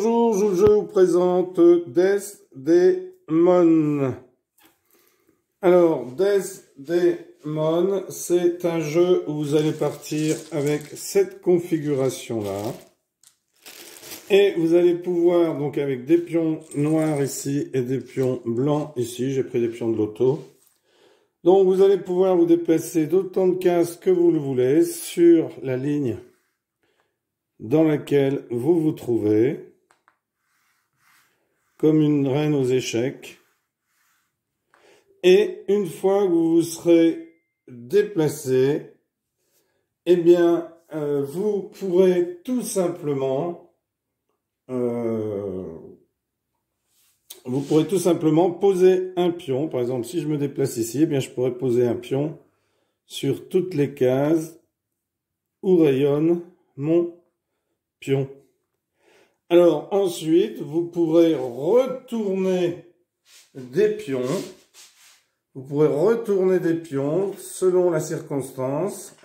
Bonjour, je vous présente Desdemon. Alors, Desdemon, c'est un jeu où vous allez partir avec cette configuration-là. Et vous allez pouvoir, donc avec des pions noirs ici et des pions blancs ici, j'ai pris des pions de loto. Donc vous allez pouvoir vous déplacer d'autant de cases que vous le voulez sur la ligne dans laquelle vous vous trouvez, comme une reine aux échecs. Et une fois que vous vous serez déplacé, eh bien, vous pourrez tout simplement, poser un pion. Par exemple, si je me déplace ici, eh bien, je pourrais poser un pion sur toutes les cases où rayonne mon pion. Alors ensuite, vous pourrez retourner des pions. Vous pourrez retourner des pions selon la circonstance.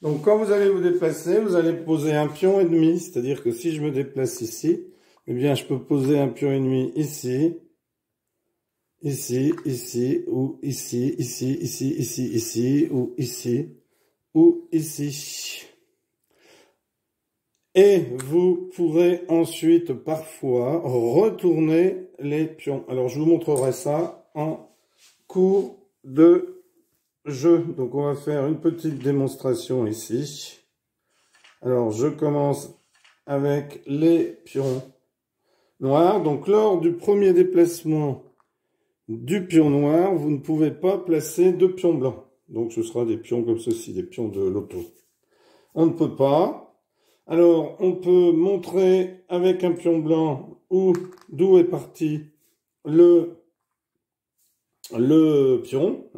Donc quand vous allez vous déplacer, vous allez poser un pion et demi. C'est-à-dire que si je me déplace ici, eh bien je peux poser un pion et demi ici, ici, ici, ou ici, ici, ici, ici, ici, ou ici, ou ici. Et vous pourrez ensuite parfois retourner les pions. Alors je vous montrerai ça en cours de jeu. Donc on va faire une petite démonstration ici. Alors je commence avec les pions noirs. Donc lors du premier déplacement du pion noir, vous ne pouvez pas placer de pions blancs. Donc ce sera des pions comme ceci, des pions de loto. On ne peut pas. Alors, on peut montrer avec un pion blanc d'où est parti le pion.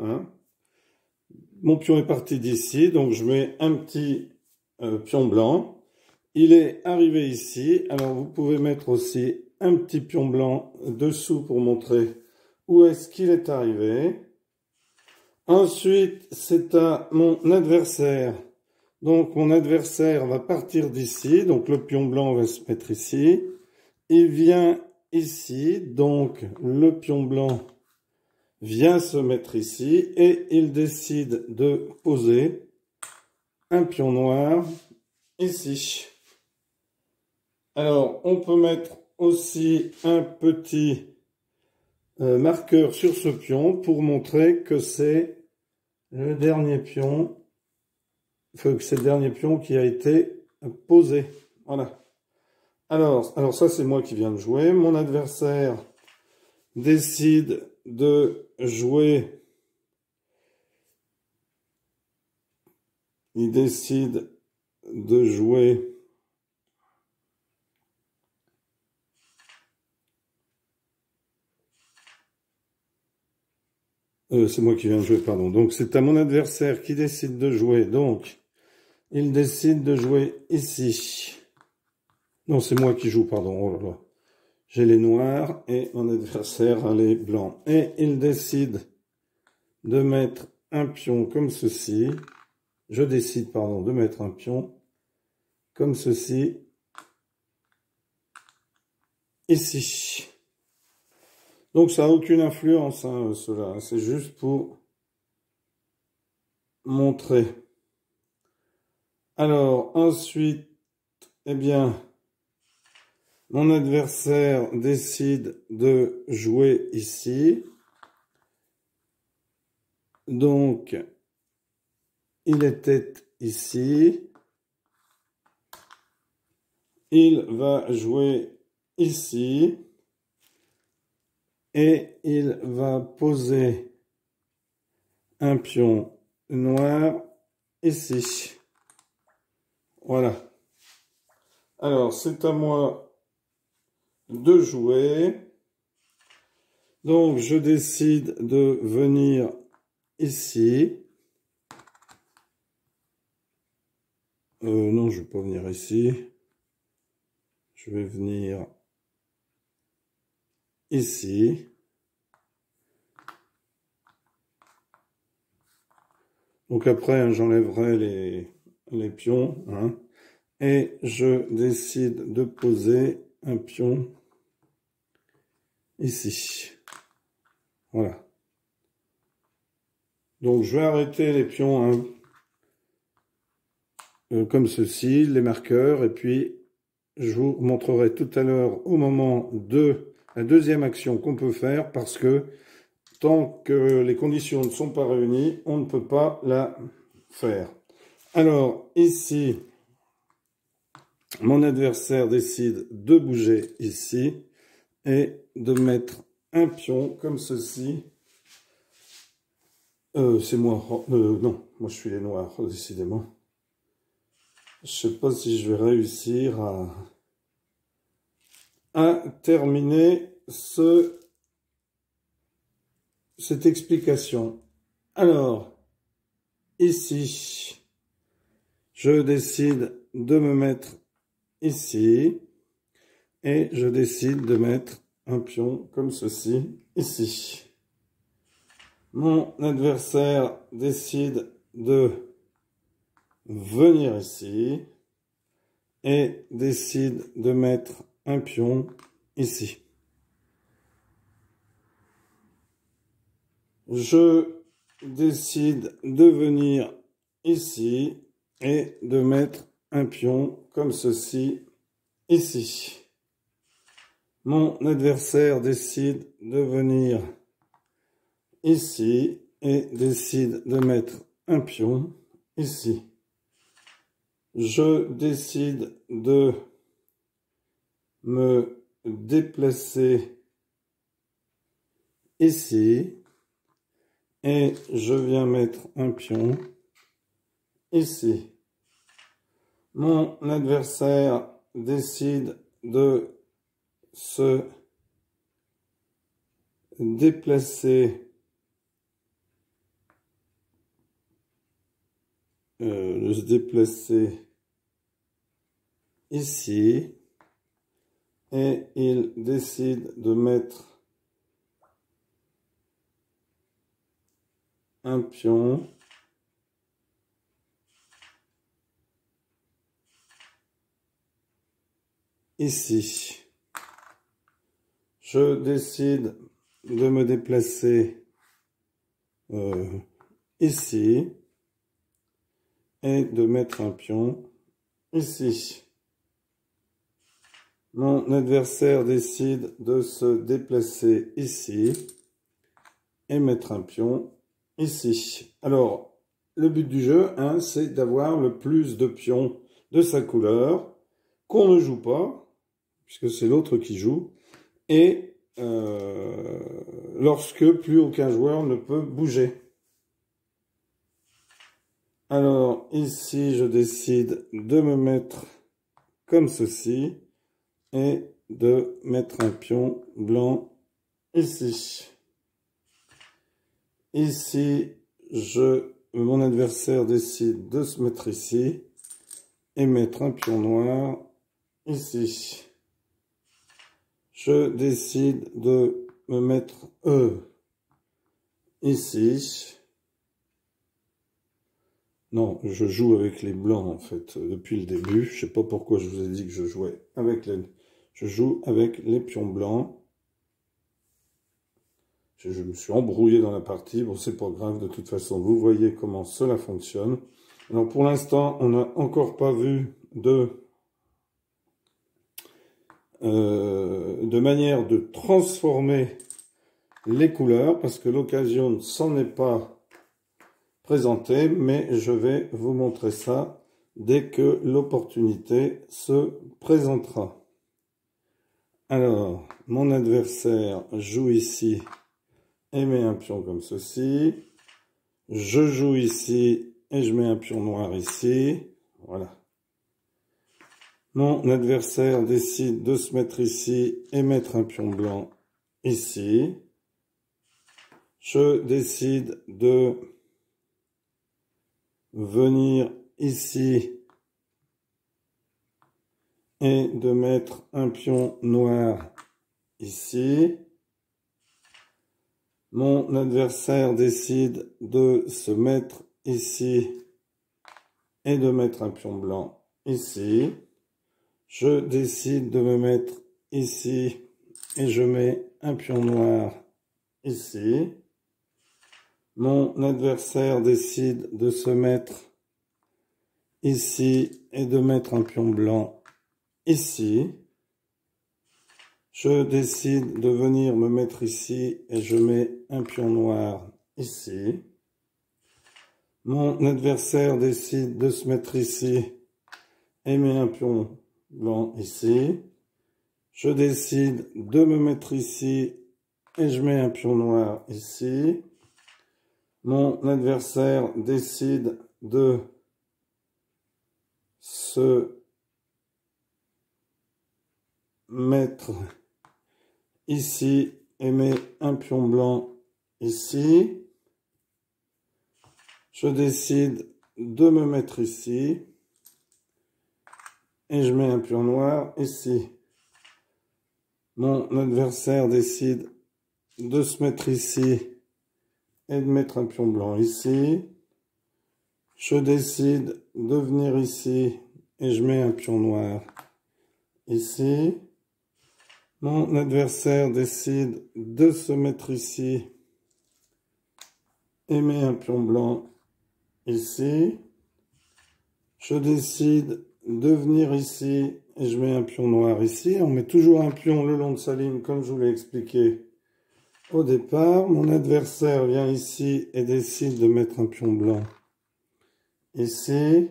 Mon pion est parti d'ici, donc je mets un petit pion blanc. Il est arrivé ici. Alors, vous pouvez mettre aussi un petit pion blanc dessous pour montrer où est-ce qu'il est arrivé. Ensuite, c'est à mon adversaire. Donc, mon adversaire va partir d'ici. Donc, le pion blanc va se mettre ici. Il vient ici. Donc, le pion blanc vient se mettre ici. Et il décide de poser un pion noir ici. Alors, on peut mettre aussi un petit marqueur sur ce pion pour montrer que c'est le dernier pion. Que c'est le dernier pion qui a été posé. Voilà. Alors ça, c'est moi qui viens de jouer. Mon adversaire décide de jouer. Il décide de jouer. C'est moi qui viens de jouer, pardon. Donc, c'est à mon adversaire qui décide de jouer. Donc, il décide de jouer ici. Non, c'est moi qui joue, pardon. Oh là là. J'ai les noirs et mon adversaire a les blancs. Et il décide de mettre un pion comme ceci. Je décide, pardon, de mettre un pion comme ceci. Ici. Donc ça n'a aucune influence, cela. C'est juste pour montrer. Alors, ensuite, eh bien, mon adversaire décide de jouer ici. Donc, il était ici. Il va jouer ici. Et il va poser un pion noir ici. Voilà. Alors, c'est à moi de jouer. Donc, je décide de venir ici. Non, je ne vais pas venir ici. Je vais venir ici. Donc après, j'enlèverai les pions. Et je décide de poser un pion ici. Voilà. Donc je vais arrêter les pions comme ceci, les marqueurs, et puis je vous montrerai tout à l'heure au moment de la deuxième action qu'on peut faire, parce que tant que les conditions ne sont pas réunies, on ne peut pas la faire. Alors ici, mon adversaire décide de bouger ici et de mettre un pion comme ceci. C'est moi. Non, moi je suis les noirs, décidément. Je sais pas si je vais réussir à terminer cette explication. Alors, ici, je décide de me mettre ici et je décide de mettre un pion comme ceci ici. Mon adversaire décide de venir ici et décide de mettre un pion ici. Je décide de venir ici et de mettre un pion comme ceci ici. Mon adversaire décide de venir ici et décide de mettre un pion ici. Je décide de me déplacer ici et je viens mettre un pion ici. Mon adversaire décide de se déplacer ici et il décide de mettre un pion ici. Je décide de me déplacer ici et de mettre un pion ici. Mon adversaire décide de se déplacer ici et mettre un pion ici. Alors, le but du jeu, hein, c'est d'avoir le plus de pions de sa couleur qu'on ne joue pas, puisque c'est l'autre qui joue, et lorsque plus aucun joueur ne peut bouger. Alors, ici, je décide de me mettre comme ceci et de mettre un pion blanc ici. Ici, mon adversaire décide de se mettre ici et mettre un pion noir ici. Je décide de me mettre ici. Non, je joue avec les blancs en fait depuis le début. Je sais pas pourquoi je vous ai dit que je jouais avec je joue avec les pions blancs. Je me suis embrouillé dans la partie. Bon, c'est pas grave, de toute façon, vous voyez comment cela fonctionne. Alors, pour l'instant, on n'a encore pas vu de manière de transformer les couleurs, parce que l'occasion ne s'en est pas présentée, mais je vais vous montrer ça dès que l'opportunité se présentera. Alors, mon adversaire joue ici et met un pion comme ceci. Je joue ici et je mets un pion noir ici. Voilà. Mon adversaire décide de se mettre ici et mettre un pion blanc ici. Je décide de venir ici et de mettre un pion noir ici. Mon adversaire décide de se mettre ici et de mettre un pion blanc ici. Je décide de me mettre ici et je mets un pion noir ici. Mon adversaire décide de se mettre ici et de mettre un pion blanc ici. Je décide de venir me mettre ici et je mets un pion noir ici. Mon adversaire décide de se mettre ici et met un pion blanc ici. Je décide de me mettre ici et je mets un pion noir ici. Mon adversaire décide de se mettre ici et met un pion blanc ici. Je décide de me mettre ici et je mets un pion noir ici. Mon adversaire décide de se mettre ici et de mettre un pion blanc ici. Je décide de venir ici et je mets un pion noir ici. Mon adversaire décide de se mettre ici et met un pion blanc ici. Je décide de venir ici et je mets un pion noir ici. On met toujours un pion le long de sa ligne comme je vous l'ai expliqué au départ. Mon adversaire vient ici et décide de mettre un pion blanc ici.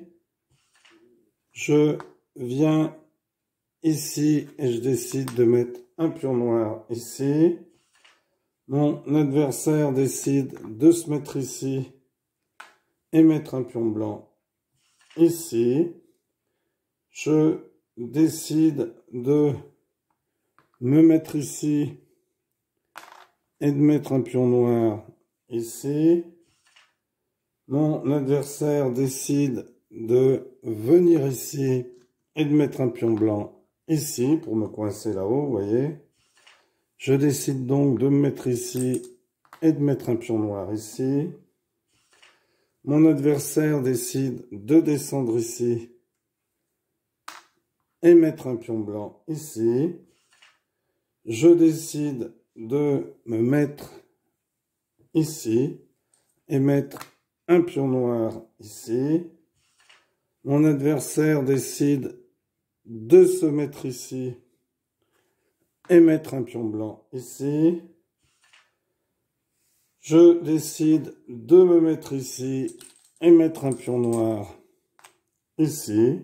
Je viens ici et je décide de mettre un pion noir ici. Mon adversaire décide de se mettre ici et mettre un pion blanc ici. Je décide de me mettre ici et de mettre un pion noir ici. Mon adversaire décide de venir ici et de mettre un pion blanc ici pour me coincer là-haut, vous voyez. Je décide donc de me mettre ici et de mettre un pion noir ici. Mon adversaire décide de descendre ici et mettre un pion blanc ici. Je décide de me mettre ici et mettre un pion noir ici. Mon adversaire décide de se mettre ici et mettre un pion blanc ici. Je décide de me mettre ici et mettre un pion noir ici.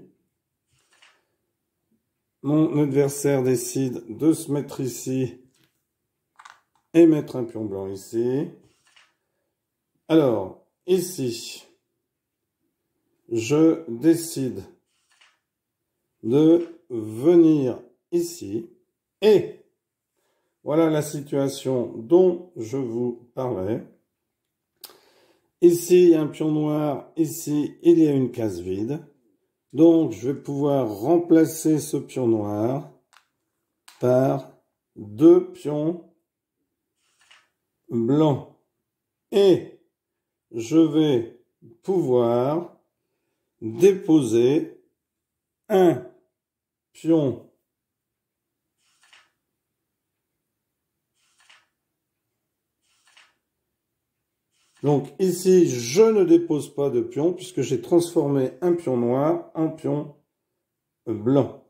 Mon adversaire décide de se mettre ici et mettre un pion blanc ici. Alors, ici, je décide de venir ici et voilà la situation dont je vous parlais. Ici, il y a un pion noir. Ici, il y a une case vide. Donc, je vais pouvoir remplacer ce pion noir par deux pions blancs. Et je vais pouvoir déposer un pion donc ici, je ne dépose pas de pion puisque j'ai transformé un pion noir en pion blanc.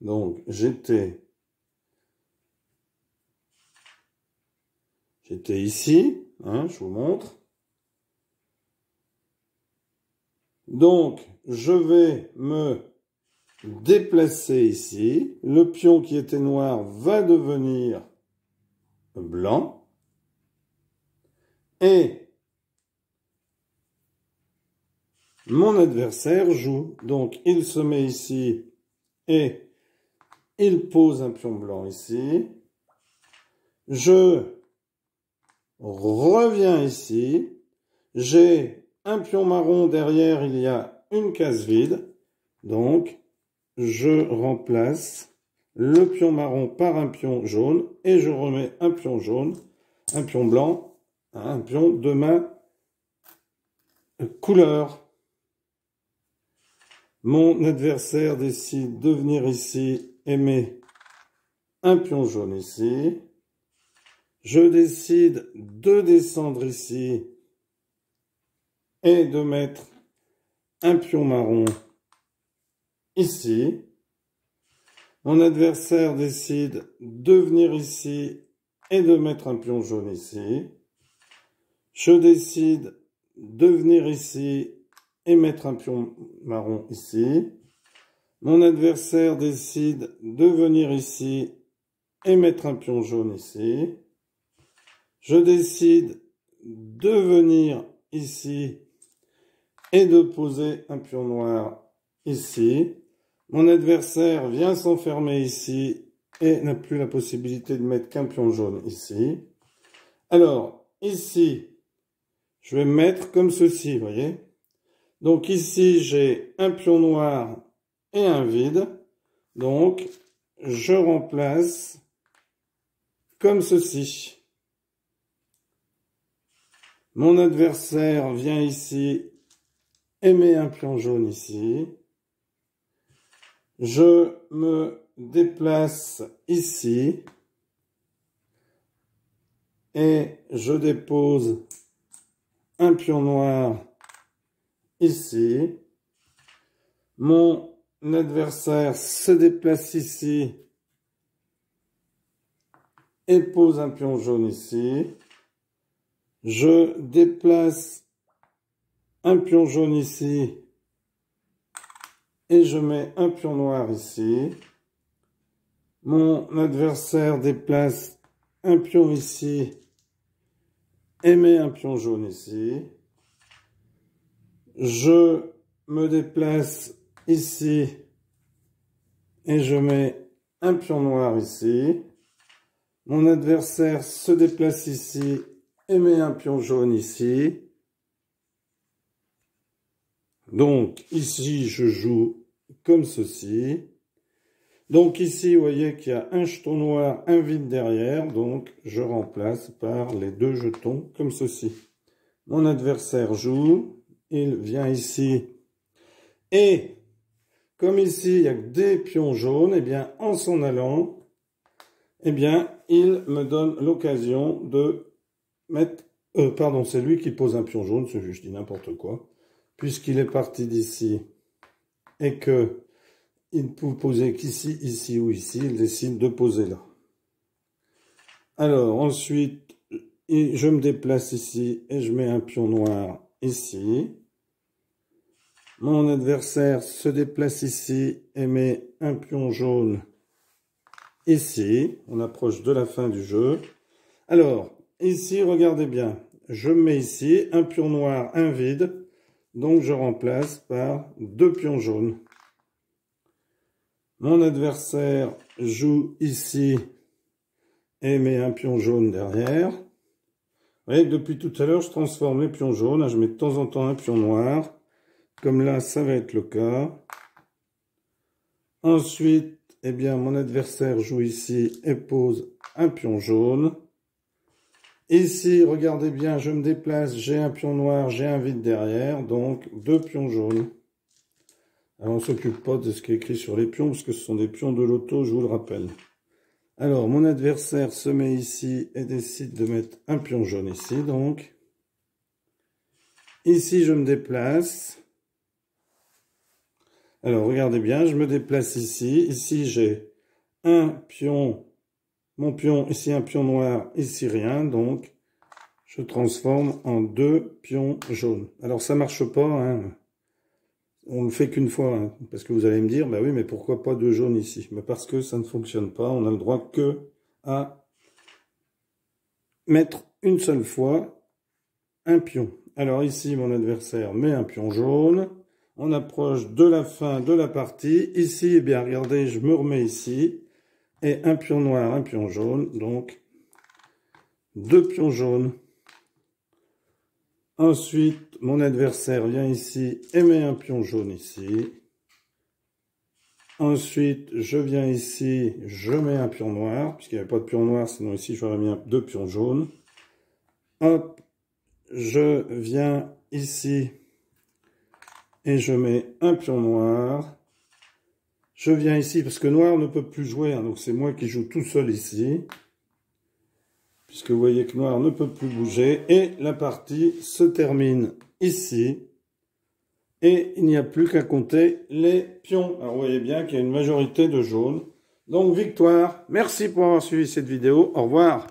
Donc j'étais ici, je vous montre. Donc, je vais me déplacer ici. Le pion qui était noir va devenir blanc. Et mon adversaire joue. Donc, il se met ici et il pose un pion blanc ici. Je reviens ici. J'ai un pion marron derrière, il y a une case vide. Donc, je remplace le pion marron par un pion jaune et je remets un pion jaune, un pion blanc un pion de ma couleur. Mon adversaire décide de venir ici et met un pion jaune ici. Je décide de descendre ici et de mettre un pion marron ici. Mon adversaire décide de venir ici et de mettre un pion jaune ici. Je décide de venir ici et mettre un pion marron ici. Mon adversaire décide de venir ici et mettre un pion jaune ici. Je décide de venir ici et de poser un pion noir ici. Mon adversaire vient s'enfermer ici et n'a plus la possibilité de mettre qu'un pion jaune ici. Alors, ici, je vais mettre comme ceci, vous voyez. Donc ici, j'ai un pion noir et un vide. Donc, je remplace comme ceci. Mon adversaire vient ici et met un pion jaune ici. Je me déplace ici et je dépose un pion noir ici. Mon adversaire se déplace ici et pose un pion jaune ici. Je déplace un pion jaune ici et je mets un pion noir ici. Mon adversaire déplace un pion ici et met un pion jaune ici. Je me déplace ici et je mets un pion noir ici. Mon adversaire se déplace ici et met un pion jaune ici. Donc ici je joue comme ceci. Donc ici vous voyez qu'il y a un jeton noir, un vide derrière. Donc je remplace par les deux jetons comme ceci. Mon adversaire joue. Il vient ici. Et comme ici il n'y a que des pions jaunes, et bien en s'en allant, eh bien il me donne l'occasion de mettre... pardon, c'est lui qui pose un pion jaune, je dis n'importe quoi. Puisqu'il est parti d'ici et que il ne peut poser qu'ici, ici ou ici, il décide de poser là. Alors ensuite, je me déplace ici et je mets un pion noir ici. Mon adversaire se déplace ici et met un pion jaune ici. On approche de la fin du jeu. Alors, ici, regardez bien. Je mets ici un pion noir, un vide. Donc, je remplace par deux pions jaunes. Mon adversaire joue ici et met un pion jaune derrière. Vous voyez que depuis tout à l'heure, je transforme les pions jaunes. Je mets de temps en temps un pion noir. Comme là, ça va être le cas. Ensuite, eh bien, mon adversaire joue ici et pose un pion jaune. Ici, regardez bien, je me déplace, j'ai un pion noir, j'ai un vide derrière, donc deux pions jaunes. Alors, on ne s'occupe pas de ce qui est écrit sur les pions, parce que ce sont des pions de loto, je vous le rappelle. Alors, mon adversaire se met ici et décide de mettre un pion jaune ici, donc. Ici, je me déplace. Alors, regardez bien, je me déplace ici. Ici, j'ai un pion, mon pion, ici un pion noir, ici rien. Donc, je transforme en deux pions jaunes. Alors, ça marche pas, hein. On ne le fait qu'une fois, hein, parce que vous allez me dire, bah oui, mais pourquoi pas deux jaunes ici? Mais parce que ça ne fonctionne pas. On a le droit que à mettre une seule fois un pion. Alors, ici, mon adversaire met un pion jaune. On approche de la fin de la partie. Ici, eh bien, regardez, je me remets ici. Et un pion noir, un pion jaune. Donc, deux pions jaunes. Ensuite, mon adversaire vient ici et met un pion jaune ici. Ensuite, je viens ici, je mets un pion noir. Puisqu'il n'y avait pas de pion noir, sinon ici, j'aurais mis deux pions jaunes. Hop, je viens ici et je mets un pion noir. Je viens ici parce que noir ne peut plus jouer, hein, donc c'est moi qui joue tout seul ici. Puisque vous voyez que noir ne peut plus bouger. Et la partie se termine ici. Et il n'y a plus qu'à compter les pions. Alors vous voyez bien qu'il y a une majorité de jaunes. Donc victoire. Merci pour avoir suivi cette vidéo. Au revoir.